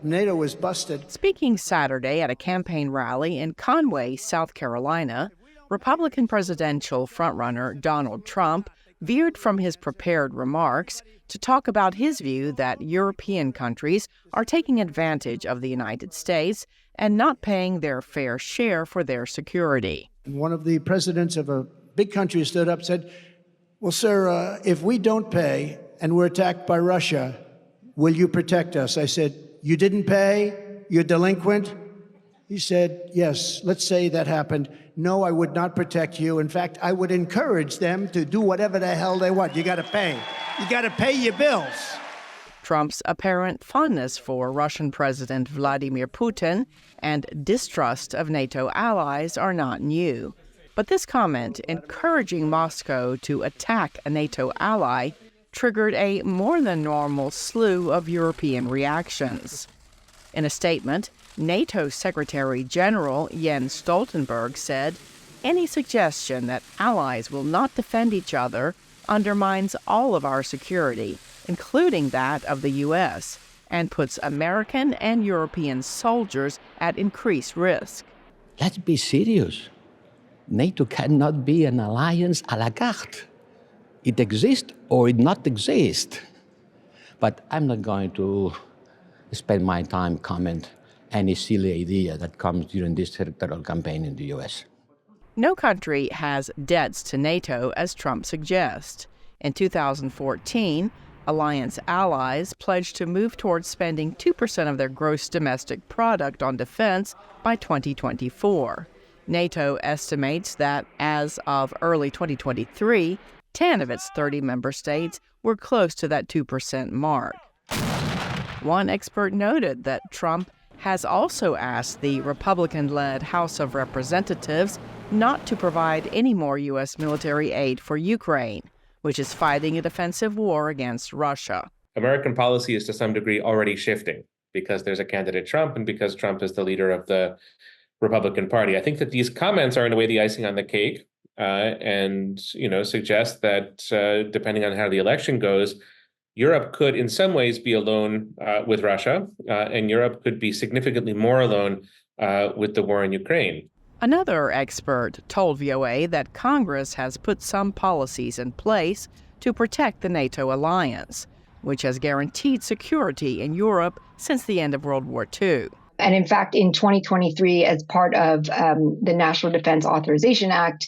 NATO was busted. Speaking Saturday at a campaign rally in Conway, South Carolina, Republican presidential frontrunner Donald Trump veered from his prepared remarks to talk about his view that European countries are taking advantage of the United States and not paying their fair share for their security. One of the presidents of a big country stood up and said, well, sir, if we don't pay and we're attacked by Russia, will you protect us? I said, you didn't pay? You're delinquent? He said, yes, let's say that happened. No, I would not protect you. In fact, I would encourage them to do whatever the hell they want. You got to pay. You got to pay your bills. Trump's apparent fondness for Russian President Vladimir Putin and distrust of NATO allies are not new. But this comment encouraging Moscow to attack a NATO ally triggered a more than normal slew of European reactions. In a statement, NATO Secretary General Jens Stoltenberg said, "Any suggestion that allies will not defend each other undermines all of our security, including that of the U.S., and puts American and European soldiers at increased risk." Let's be serious. NATO cannot be an alliance à la carte. It exists or it not exist. But I'm not going to spend my time comment any silly idea that comes during this territorial campaign in the U.S. No country has debts to NATO, as Trump suggests. In 2014, alliance allies pledged to move towards spending 2% of their gross domestic product on defense by 2024. NATO estimates that as of early 2023, 10 of its 30 member states were close to that 2% mark. One expert noted that Trump has also asked the Republican-led House of Representatives not to provide any more U.S. military aid for Ukraine, which is fighting a defensive war against Russia. American policy is to some degree already shifting because there's a candidate Trump and because Trump is the leader of the Republican Party. I think that these comments are in a way the icing on the cake and suggest that depending on how the election goes, Europe could in some ways be alone with Russia, and Europe could be significantly more alone with the war in Ukraine. Another expert told VOA that Congress has put some policies in place to protect the NATO alliance, which has guaranteed security in Europe since the end of World War II. And in fact, in 2023, as part of the National Defense Authorization Act,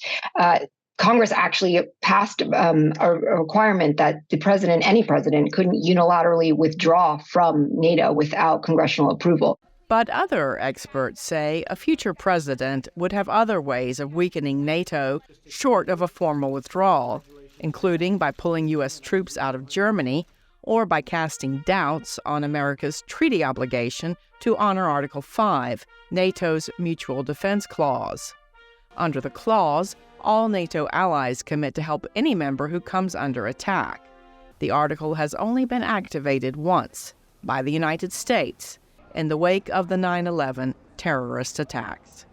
Congress actually passed a requirement that any president, couldn't unilaterally withdraw from NATO without congressional approval. But other experts say a future president would have other ways of weakening NATO short of a formal withdrawal, including by pulling U.S. troops out of Germany or by casting doubts on America's treaty obligation to honor Article 5, NATO's Mutual Defense Clause. Under the clause, all NATO allies commit to help any member who comes under attack. The article has only been activated once, by the United States, in the wake of the 9/11 terrorist attacks.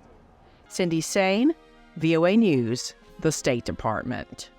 Cindy Sain, VOA News, the State Department.